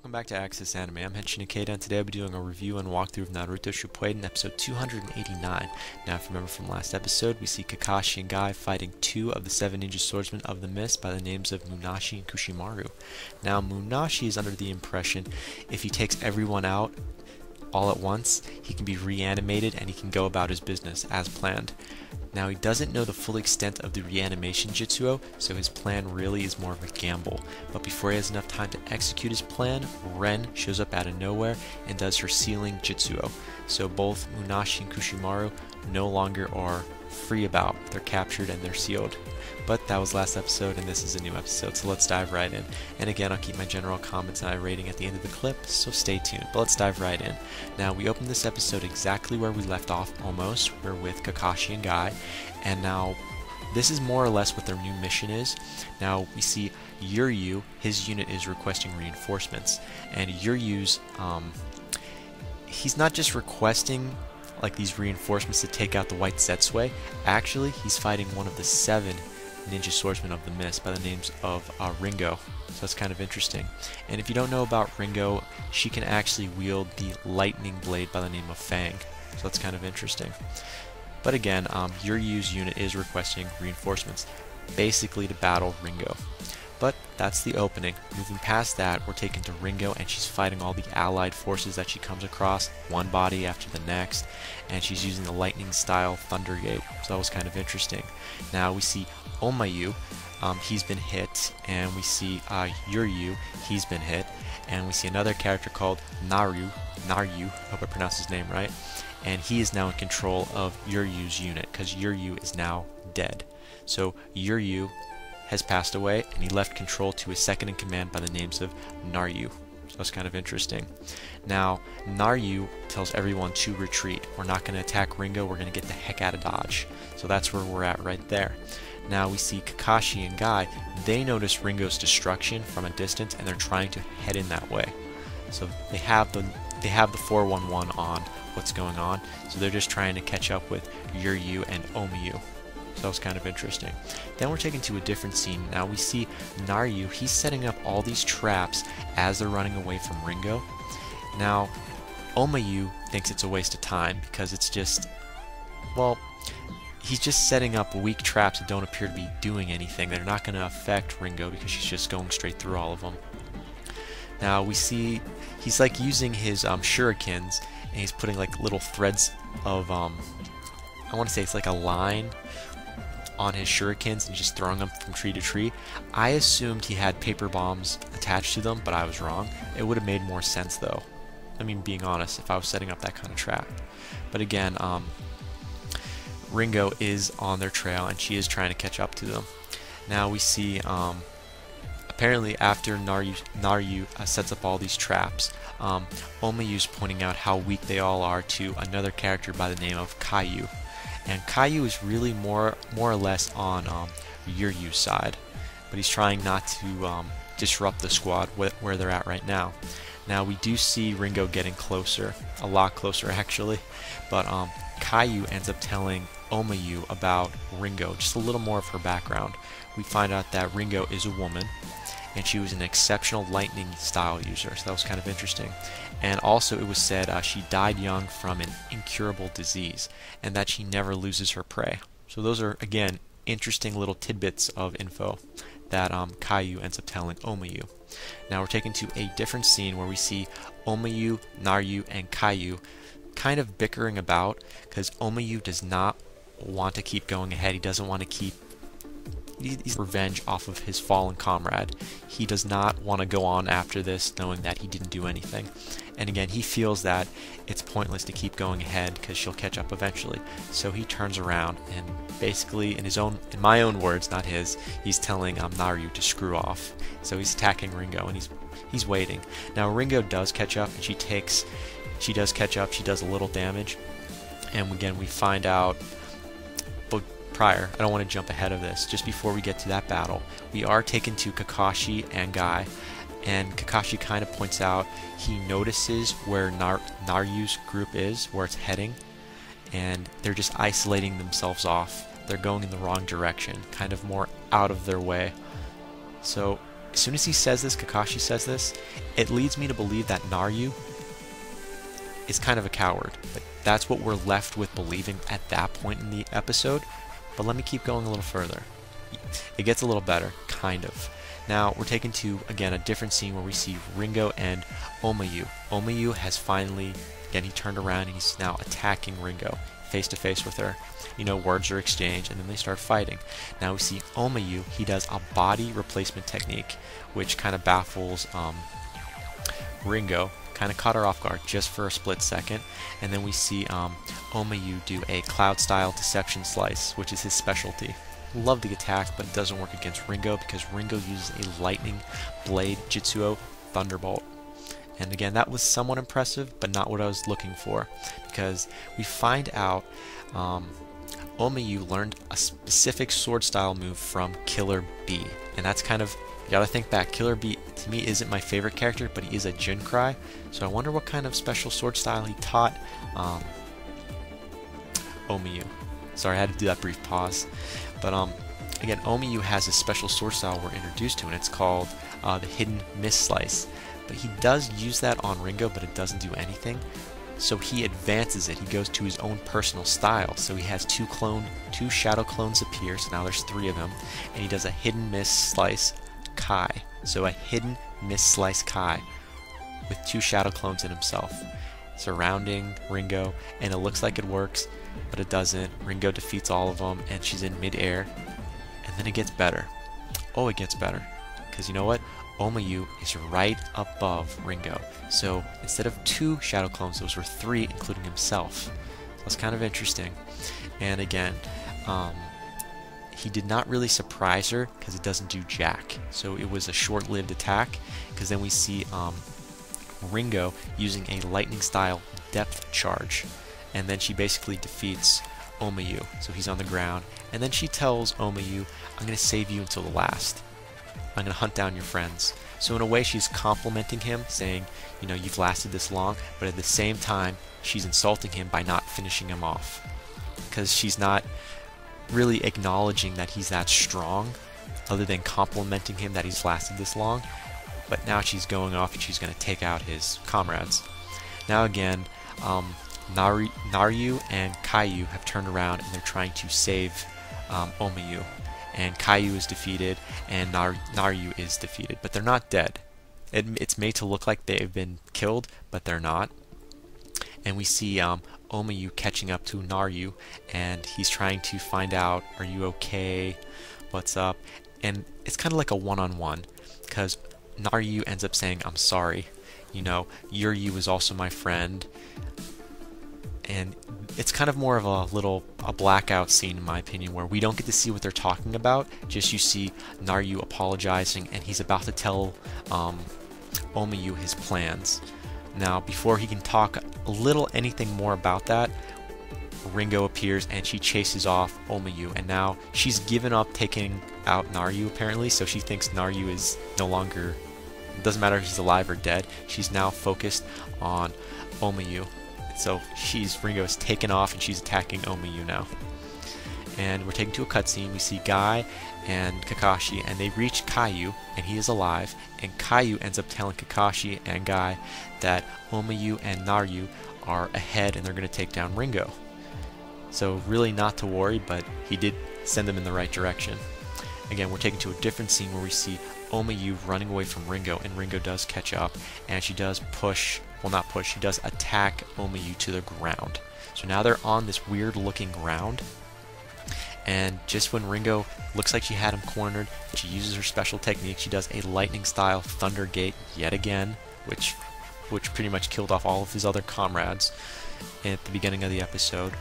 Welcome back to Access Anime. I'm Henshin Ikeda, and today I'll be doing a review and walkthrough of Naruto Shippuden, episode 289. Now, if you remember from last episode, we see Kakashi and Guy fighting two of the 7 ninja swordsmen of the mist by the names of Munashi and Kushimaru. Now, Munashi is under the impression if he takes everyone out all at once, he can be reanimated and he can go about his business as planned. Now, he doesn't know the full extent of the reanimation Jutsuo, so his plan really is more of a gamble. But before he has enough time to execute his plan, Ren shows up out of nowhere and does her sealing Jutsuo. So both Munashi and Kushimaru no longer are free about. They're captured and they're sealed. But that was last episode and this is a new episode, so let's dive right in. And again, I'll keep my general comments and rating at the end of the clip, so stay tuned. But let's dive right in. Now, we opened this episode exactly where we left off almost. We're with Kakashi and Guy, and now this is more or less what their new mission is. Now, we see Yuryu, his unit is requesting reinforcements, and Yuryu's, he's not just requesting like these reinforcements to take out the white Setsue. Actually, he's fighting one of the 7 ninja swordsmen of the mist by the names of Ringo. So that's kind of interesting. And if you don't know about Ringo, she can actually wield the lightning blade by the name of Fang. So that's kind of interesting. But again, Yuryu's unit is requesting reinforcements, basically to battle Ringo. But that's the opening. Moving past that, we're taken to Ringo, and she's fighting all the allied forces that she comes across, one body after the next, and she's using the lightning style Thunder Gate, so that was kind of interesting. Now we see Omayu, he's been hit, and we see Yuryu, he's been hit, and we see another character called Naryu, hope I pronounced his name right, and he is now in control of Yuryu's unit, because Yuryu is now dead. So Yuryu has passed away, and he left control to his second in command by the names of Naryu. So that's kind of interesting. Now, Naryu tells everyone to retreat. We're not going to attack Ringo, we're going to get the heck out of Dodge. So that's where we're at right there. Now we see Kakashi and Guy, they notice Ringo's destruction from a distance, and they're trying to head in that way. So they have the 411 on what's going on, so they're just trying to catch up with Yuryu and Omayu. So that was kind of interesting. Then we're taken to a different scene. Now we see Naryu, he's setting up all these traps as they're running away from Ringo. Now, Omayu thinks it's a waste of time because it's just, well, he's just setting up weak traps that don't appear to be doing anything. They're not going to affect Ringo because she's just going straight through all of them. Now we see he's like using his shurikens, and he's putting like little threads of, I want to say it's like a line on his shurikens and just throwing them from tree to tree. I assumed he had paper bombs attached to them, but I was wrong. It would have made more sense though. I mean, being honest, if I was setting up that kind of trap. But again, Ringo is on their trail and she is trying to catch up to them. Now we see, apparently after Naryu sets up all these traps, Omayu's pointing out how weak they all are to another character by the name of Caillou. And Caillou is really more or less on Yuryu's side, but he's trying not to disrupt the squad where they're at right now. Now we do see Ringo getting closer, a lot closer actually, but Caillou ends up telling Omayu about Ringo, just a little more of her background. We find out that Ringo is a woman, and she was an exceptional lightning style user, so that was kind of interesting. And also it was said she died young from an incurable disease, and that she never loses her prey. So those are, again, interesting little tidbits of info that Caillou ends up telling Omayu. Now we're taken to a different scene where we see Omayu, Naryu, and Caillou kind of bickering about, because Omayu does not want to keep going ahead. He doesn't want to keep revenge off of his fallen comrade. He does not want to go on after this knowing that he didn't do anything. And again, he feels that it's pointless to keep going ahead because she'll catch up eventually. So he turns around and basically, in my own words, not his, he's telling Naryu to screw off. So he's attacking Ringo and he's waiting. Now Ringo does catch up, and she does catch up, she does a little damage. And again, we find out, prior, I don't want to jump ahead of this, just before we get to that battle, we are taken to Kakashi and Guy, and Kakashi kind of points out he notices where Naryu's group is, where it's heading, and they're just isolating themselves off. They're going in the wrong direction, kind of more out of their way. So as soon as he says this, Kakashi says this, it leads me to believe that Naruto is kind of a coward. But that's what we're left with believing at that point in the episode. But let me keep going a little further. It gets a little better, kind of. Now we're taken to, again, a different scene where we see Ringo and Omayu. Omayu has finally, again, he turned around and he's now attacking Ringo, face to face with her. You know, words are exchanged, and then they start fighting. Now we see Omayu, he does a body replacement technique, which kind of baffles Ringo, kind of caught her off guard just for a split second. And then we see Omayu do a cloud-style deception slice, which is his specialty. Love the attack, but it doesn't work against Ringo because Ringo uses a lightning blade Jutsuo Thunderbolt. And again, that was somewhat impressive, but not what I was looking for, because we find out Omayu learned a specific sword style move from Killer B, and that's kind of, you gotta think back, Killer B to me isn't my favorite character, but he is a Jinkai, so I wonder what kind of special sword style he taught Omayu. Sorry, I had to do that brief pause. But again, Omayu has a special sword style we're introduced to, and it's called the Hidden Mist Slice. But he does use that on Ringo, but it doesn't do anything. So he advances it. He goes to his own personal style. So he has two shadow clones appear, so now there's 3 of them. And he does a Hidden Mist Slice Kai. So a Hidden Mist Slice Kai with 2 shadow clones in himself, surrounding Ringo, and it looks like it works, but it doesn't. Ringo defeats all of them, and she's in mid-air, and then it gets better. Oh, it gets better, because you know what? Omayu is right above Ringo, so instead of 2 shadow clones, those were 3, including himself. That's kind of interesting. And again, he did not really surprise her, because it doesn't do jack, so it was a short-lived attack, because then we see Ringo using a lightning style depth charge, and then she basically defeats Omayu, so he's on the ground, and then she tells Omayu, I'm going to save you until the last. I'm going to hunt down your friends. So in a way she's complimenting him, saying, you know, you've lasted this long, but at the same time she's insulting him by not finishing him off, because she's not really acknowledging that he's that strong, other than complimenting him that he's lasted this long. But now she's going off and she's going to take out his comrades. Now again, Naruto and Caillou have turned around and they're trying to save Omayu. And Caillou is defeated and Naruto is defeated. But they're not dead. It's made to look like they've been killed, but they're not. And we see Omayu catching up to Naruto, and he's trying to find out, are you okay? What's up? And it's kind of like a one-on-one, because Naruto ends up saying, I'm sorry, you know, Yuryu is also my friend. And it's kind of more of a blackout scene, in my opinion, where we don't get to see what they're talking about, just you see Naruto apologizing, and he's about to tell Omayu his plans. Now, before he can talk a little anything more about that, Ringo appears and she chases off Omayu, and now she's given up taking out Naruto apparently, so she thinks Naruto is no longer, it doesn't matter if he's alive or dead, she's now focused on Omayu. So Ringo is taken off and she's attacking Omayu now. And we're taken to a cutscene. We see Guy and Kakashi, and they reach Caillou, and he is alive. And Caillou ends up telling Kakashi and Guy that Omayu and Naruto are ahead and they're going to take down Ringo. So really not to worry, but he did send them in the right direction. Again, we're taken to a different scene where we see Omayu running away from Ringo, and Ringo does catch up, and she does push, well not push, she does attack Omayu to the ground. So now they're on this weird looking ground, and just when Ringo looks like she had him cornered, she uses her special technique. She does a lightning style thunder gate yet again, which pretty much killed off all of his other comrades at the beginning of the episode.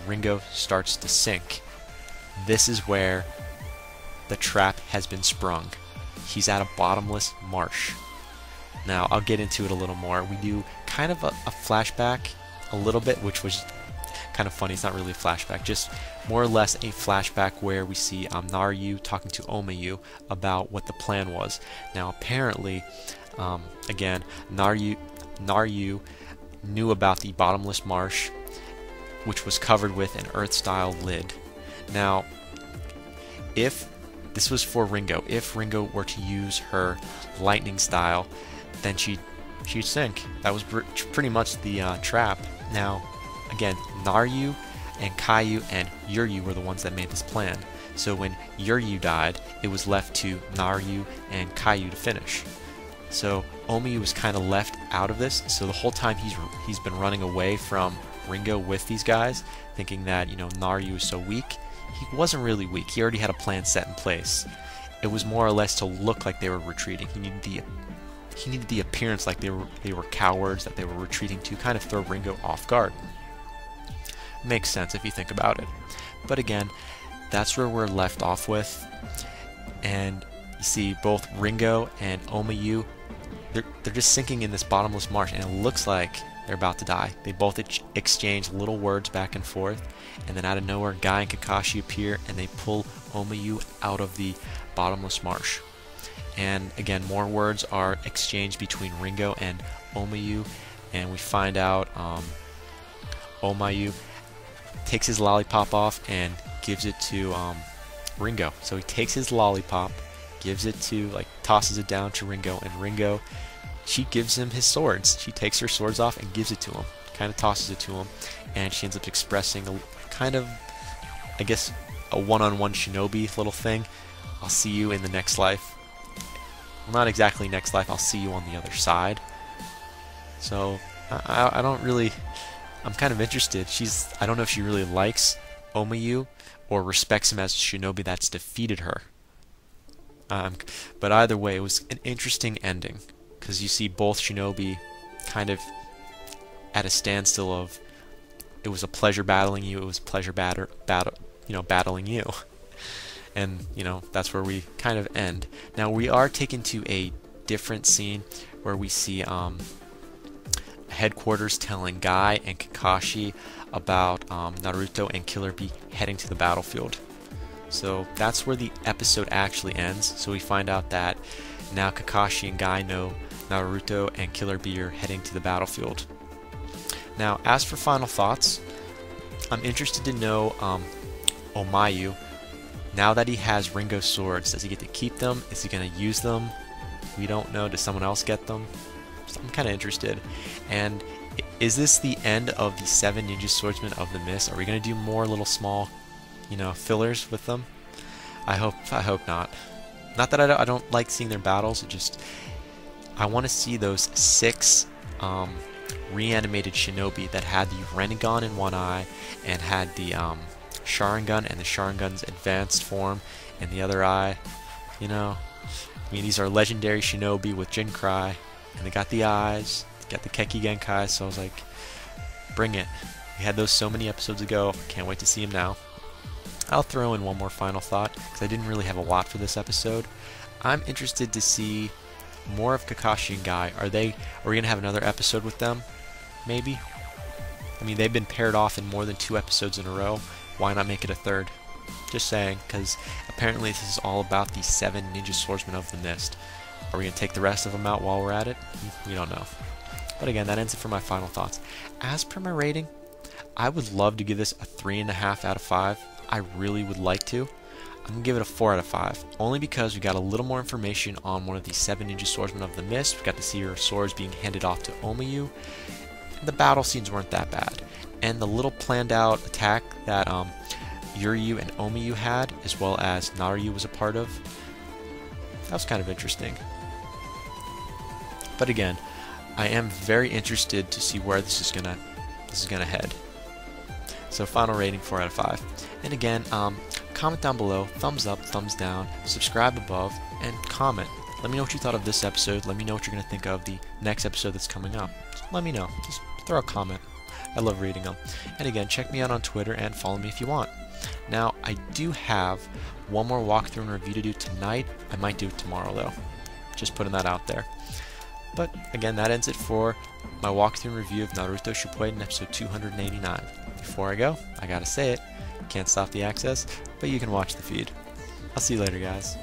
Ringo starts to sink. This is where the trap has been sprung. He's at a bottomless marsh. Now, I'll get into it a little more. We do kind of a flashback a little bit, which was kind of funny. It's not really a flashback, just more or less a flashback where we see Naruto talking to Omayu about what the plan was. Now, apparently, again, Naruto knew about the bottomless marsh, which was covered with an earth-style lid. Now, if this was for Ringo. If Ringo were to use her lightning style, then she'd sink. That was pretty much the trap. Now, again, Naruto and Caillou and Yuryu were the ones that made this plan. So when Yuryu died, it was left to Naruto and Caillou to finish. So Omiyu was kind of left out of this. So the whole time he's been running away from Ringo with these guys, thinking that, you know, Naruto is so weak. He wasn't really weak. He already had a plan set in place. It was more or less to look like they were retreating. He needed the appearance like they were cowards, that they were retreating to kind of throw Ringo off guard. Makes sense if you think about it. But again, that's where we're left off with. And you see both Ringo and Omiyu, they're just sinking in this bottomless marsh, and it looks like they're about to die. They both exchange little words back and forth, and then out of nowhere, Guy and Kakashi appear, and they pull Omiyu out of the bottomless marsh. And again, more words are exchanged between Ringo and Omiyu, and we find out Omiyu takes his lollipop off and gives it to Ringo. So he takes his lollipop, gives it to, like, tosses it down to Ringo, and Ringo, she gives him his swords. She takes her swords off and gives it to him, kind of tosses it to him, and she ends up expressing a kind of, I guess, a one-on-one shinobi little thing. I'll see you in the next life. Well, not exactly next life, I'll see you on the other side. So I don't really, I'm kind of interested. I don't know if she really likes Omiyu or respects him as a shinobi that's defeated her. But either way, it was an interesting ending, because you see both shinobi kind of at a standstill of, it was a pleasure battling you, it was a pleasure battling you. And, you know, that's where we kind of end. Now, we are taken to a different scene where we see headquarters telling Guy and Kakashi about Naruto and Killer Bee heading to the battlefield. So that's where the episode actually ends. So we find out that now Kakashi and Guy know Naruto and Killer Bee are heading to the battlefield. Now, as for final thoughts, I'm interested to know Omiyu, now that he has Ringo's swords, does he get to keep them? Is he going to use them? We don't know. Does someone else get them? So I'm kind of interested. And is this the end of the 7 Ninja Swordsmen of the Mist? Are we going to do more little small, you know, fillers with them? I hope not. Not that I don't like seeing their battles. It just, I want to see those 6 reanimated shinobi that had the Rinnegan in one eye and had the Sharingan and the Sharingan's advanced form in the other eye. You know, I mean, these are legendary shinobi with Jinkai, and they got the eyes, they got the Keki Genkai, so I was like, bring it. We had those so many episodes ago, can't wait to see them now. I'll throw in one more final thought, because I didn't really have a lot for this episode. I'm interested to see more of Kakashi and Guy. Are we going to have another episode with them? Maybe? I mean, they've been paired off in more than 2 episodes in a row. Why not make it a 3rd? Just saying, because apparently this is all about the 7 Ninja Swordsmen of the Mist. Are we going to take the rest of them out while we're at it? We don't know. But again, that ends it for my final thoughts. As per my rating, I would love to give this a 3.5 out of 5. I really would like to. I'm going to give it a 4 out of 5, only because we got a little more information on one of the 7 Ninja Swordsmen of the Mist. We got to see her swords being handed off to Omiyu. And the battle scenes weren't that bad. And the little planned out attack that Yuryu and Omiyu had, as well as Naruto was a part of, that was kind of interesting. But again, I am very interested to see where this is gonna head. So final rating 4 out of 5. And again, comment down below, thumbs up, thumbs down, subscribe above, and comment. Let me know what you thought of this episode. Let me know what you're gonna think of the next episode that's coming up. Just let me know. Just throw a comment. I love reading them. And again, check me out on Twitter and follow me if you want. Now, I do have one more walkthrough and review to do tonight. I might do it tomorrow though. Just putting that out there. But again, that ends it for my walkthrough and review of Naruto Shippuden episode 289. Before I go, I gotta say it. Can't stop the access, but you can watch the feed. I'll see you later, guys.